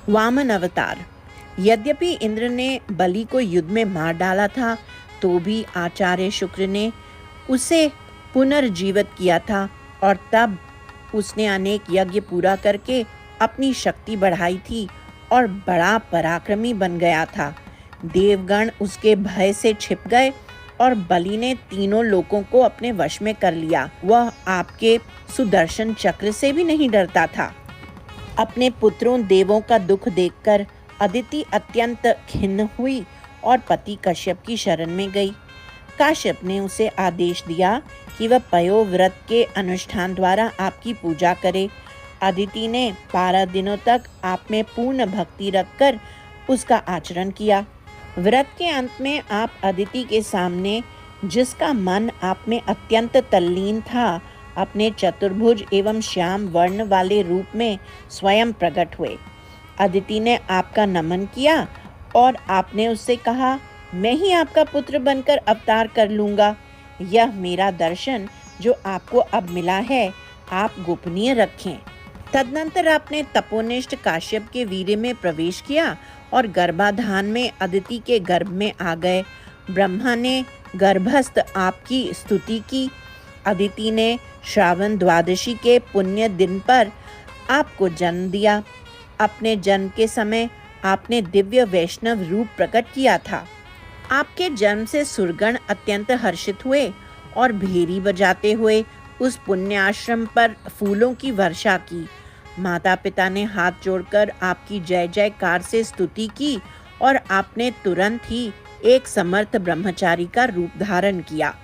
वामन अवतार। यद्यपि इंद्र ने बलि को युद्ध में मार डाला था, तो भी आचार्य शुक्र ने उसे पुनर्जीवित किया था और तब उसने अनेक यज्ञ पूरा करके अपनी शक्ति बढ़ाई थी और बड़ा पराक्रमी बन गया था। देवगण उसके भय से छिप गए और बलि ने तीनों लोकों को अपने वश में कर लिया। वह आपके सुदर्शन चक्र से भी नहीं डरता था। अपने पुत्रों देवों का दुख देखकर अदिति अत्यंत खिन्न हुई और पति कश्यप की शरण में गई। कश्यप ने उसे आदेश दिया कि वह पयोव्रत के अनुष्ठान द्वारा आपकी पूजा करे। अदिति ने 12 दिनों तक आप में पूर्ण भक्ति रखकर उसका आचरण किया। व्रत के अंत में आप अदिति के सामने, जिसका मन आप में अत्यंत तल्लीन था, अपने चतुर्भुज एवं श्याम वर्ण वाले रूप में स्वयं प्रकट हुए। अदिति ने आपका नमन किया और आपने उससे कहा, मैं ही आपका पुत्र बनकर अवतार कर लूंगा। यह मेरा दर्शन जो आपको अब मिला है, आप गोपनीय रखें। तदनंतर आपने तपोनिष्ठ काश्यप के वीर्य में प्रवेश किया और गर्भाधान में अदिति के गर्भ में आ गए। ब्रह्मा ने गर्भस्थ आपकी स्तुति की। अदिति ने श्रावण द्वादशी के पुण्य दिन पर आपको जन्म दिया। अपने जन्म के समय आपने दिव्य वैष्णव रूप प्रकट किया था। आपके जन्म से सुरगण अत्यंत हर्षित हुए और भेरी बजाते हुए उस पुण्य आश्रम पर फूलों की वर्षा की। माता पिता ने हाथ जोड़कर आपकी जय जयकार से स्तुति की और आपने तुरंत ही एक समर्थ ब्रह्मचारी का रूप धारण किया।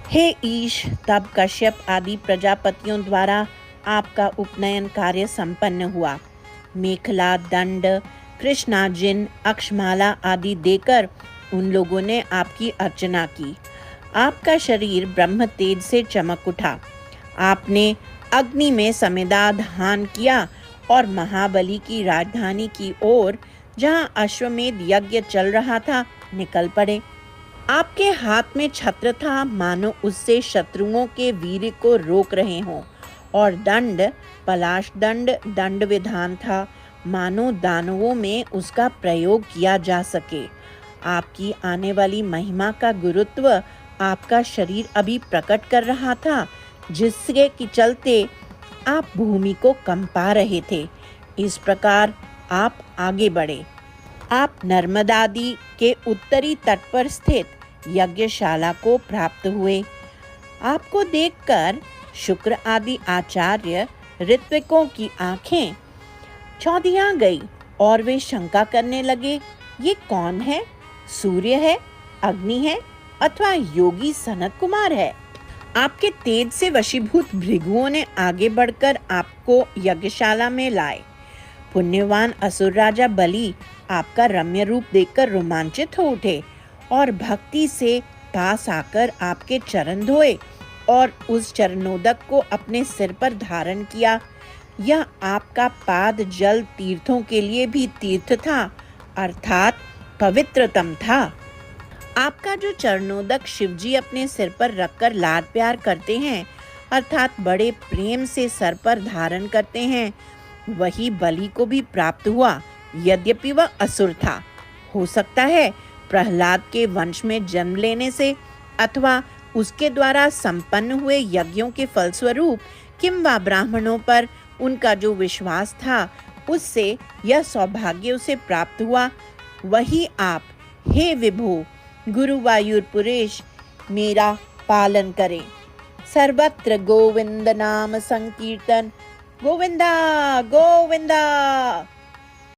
हे ईश, तब कश्यप आदि प्रजापतियों द्वारा आपका उपनयन कार्य संपन्न हुआ। मेखला, दंड, कृष्णाजिन, अक्षमाला आदि देकर उन लोगों ने आपकी अर्चना की। आपका शरीर ब्रह्म तेज से चमक उठा। आपने अग्नि में समेधा धान किया और महाबली की राजधानी की ओर, जहां अश्वमेध यज्ञ चल रहा था, निकल पड़े। आपके हाथ में छत्र था, मानो उससे शत्रुओं के वीर को रोक रहे हों, और दंड पलाश दंड विधान था, मानो दानवों में उसका प्रयोग किया जा सके। आपकी आने वाली महिमा का गुरुत्व आपका शरीर अभी प्रकट कर रहा था, जिसके के चलते आप भूमि को कंपा रहे थे। इस प्रकार आप आगे बढ़े। आप नर्मदादि के उत्तरी तट पर स्थित यज्ञशाला को प्राप्त हुए। आपको देखकर शुक्र आदि आचार्य ऋत्विकों की आंखें चौंधिया गई और वे शंका करने लगे, ये कौन है? सूर्य है, अग्नि है, अथवा योगी सनत कुमार है? आपके तेज से वशीभूत भृगुओं ने आगे बढ़कर आपको यज्ञशाला में लाए। पुण्यवान असुर राजा बलि आपका रम्य रूप देखकर रोमांचित हो उठे और भक्ति से पास आकर आपके चरण धोए और उस चरणोदक को अपने सिर पर धारण किया। यह आपका पाद जल तीर्थों के लिए भी तीर्थ था, अर्थात पवित्रतम था। आपका जो चरणोदक शिवजी अपने सिर पर रखकर लाड प्यार करते हैं, अर्थात बड़े प्रेम से सर पर धारण करते हैं, वही बलि को भी प्राप्त हुआ, यद्यपि वह असुर था। हो सकता है प्रहलाद के वंश में जन्म लेने से अथवा उसके द्वारा संपन्न हुए यज्ञों के फलस्वरूप किंवा ब्राह्मणों पर उनका जो विश्वास था, उससे यह सौभाग्य उसे प्राप्त हुआ। वही आप, हे विभो गुरुवायुरपुरेश, मेरा पालन करें। सर्वत्र गोविंद नाम संकीर्तन, गोविंदा गोविंदा।